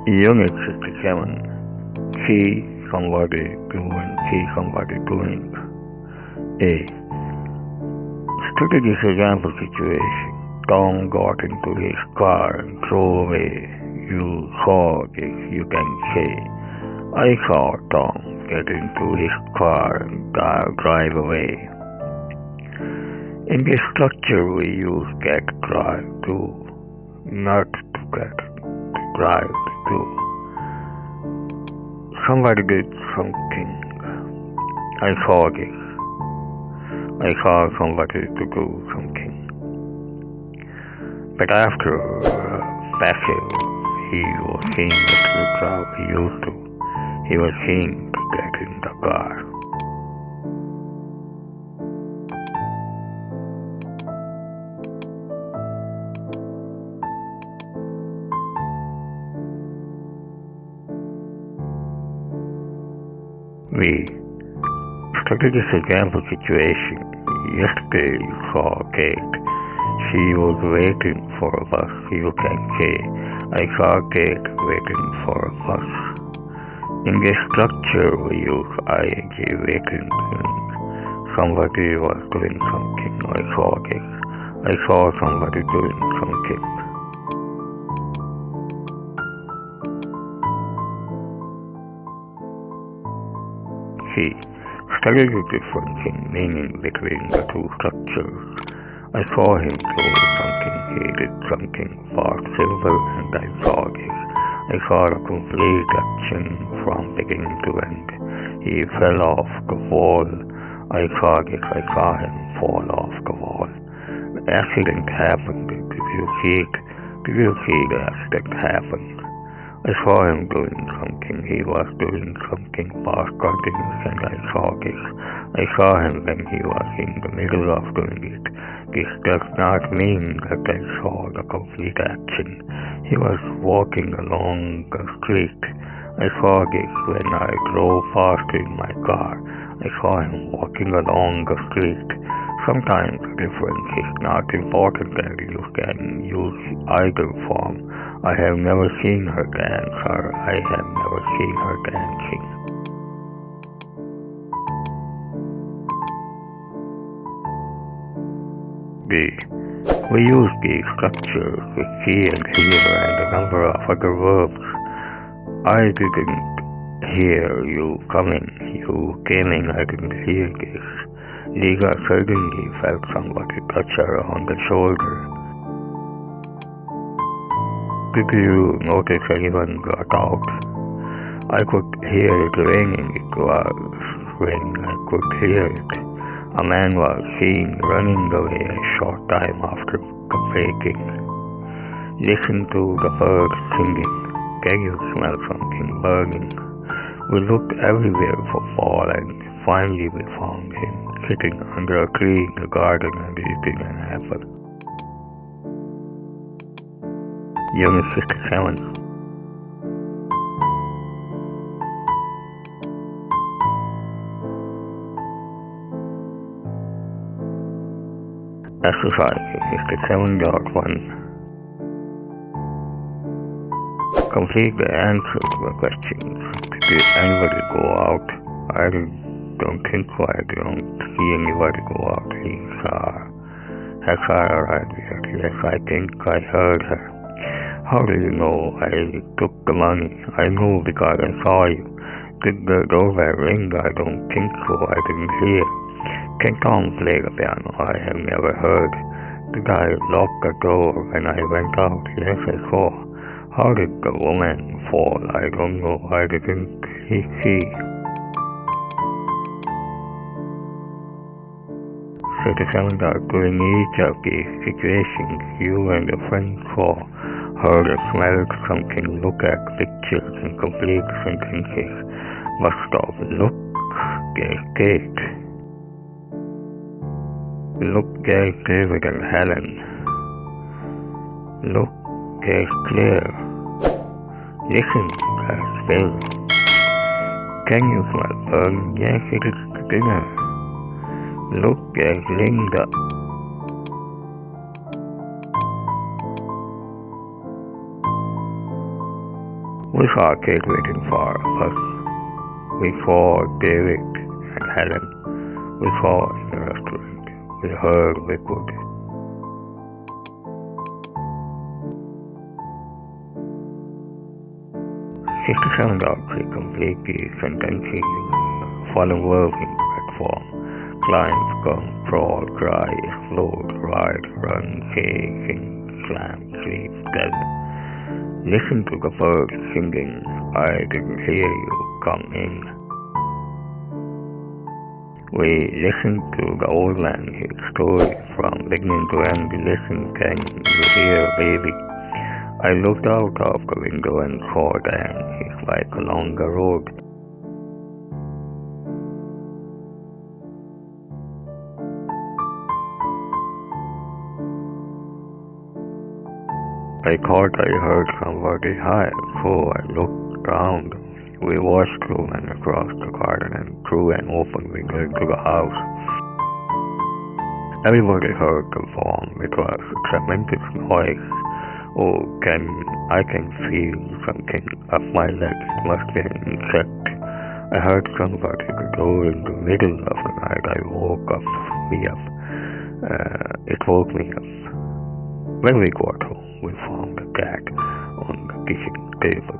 Unit 67. See somebody doing. A. Study this example situation. Tom got into his car and drove away. You saw this, you can say. I saw Tom get into his car and drive away. In this structure we use get, drive, do, not to get, to drive, to do. Somebody did something. I saw this. I saw somebody to do something. But after passive, he was seen to drive he used to. He was seen to get in the car. We studied this example situation. Yesterday you saw Kate. She was waiting for a bus. You can say, I saw Kate waiting for a bus. In this structure we use ing waiting. Somebody was doing something. I saw this. I saw somebody doing something. See, study the difference in meaning between the two structures. I saw him do something, he did something for silver, and I saw this. I saw the complete action from beginning to end. He fell off the wall. I saw this, I saw him fall off the wall. The accident happened. Did you see it? Did you see the accident happen? I saw him doing something. He was doing something past continuous, and I saw this. I saw him when he was in the middle of doing it. This does not mean that I saw the complete action. He was walking along the street. I saw this when I drove past in my car. I saw him walking along the street. Sometimes the difference is not important and you can use either form. I have never seen her dance, or I have never seen her dancing. B. We use the structure with see and hear and a number of other verbs. I didn't hear you coming. You came in, I didn't hear this. Liga suddenly felt somebody touch her on the shoulder. Did you notice anyone got out? I could hear it raining. It was raining. I could hear it. A man was seen running away a short time after the breaking. Listen to the birds singing. Can you smell something burning? We looked everywhere for Paul, and finally we found him sitting under a tree in the garden and eating an apple. Unit 67. Exercise 67.1. Complete the answer to the questions. Did anybody go out? I don't think so. I don't see anybody go out. Has I arrived yet? Yes, I think I heard her. How do you know I took the money? I knew because I saw you. Did the doorbell ring? I don't think so. I didn't hear. Can Tom play the piano? I have never heard. Did I lock the door when I went out? Yes, I saw. How did the woman fall? I don't know. I didn't see. Citizens are doing each of these situations. You and a friend saw, heard or smelled something, look at pictures and complete sentences. Must stop. Look, get Kate. Look, there's David and Helen. Look, there's Claire. Listen, there's Bill. Can you smell burn? Yes, it is dinner. Look, there's Linda. We saw a kid waiting for us. We saw David and Helen. We saw in the restaurant. We heard Liquid. $67 completely sentencing fallen working platform. Clients come, crawl, cry, explode, ride, run, shaking, slam, sleep, dead. Listen to the birds singing, I didn't hear you, come in. We listened to the old man his story from beginning to end. Listen, can you hear, baby? I looked out of the window and saw Dan, his bike along the road. I thought I heard somebody high, so I looked around. We watched two men across the garden and through an open window into the house. Everybody heard the bomb. It was a tremendous noise. Oh, I can feel something up my leg. It must be an insect. I heard somebody at the door in the middle of the night. I woke me up. It woke me up. When we got home, we found a cat on the kitchen table.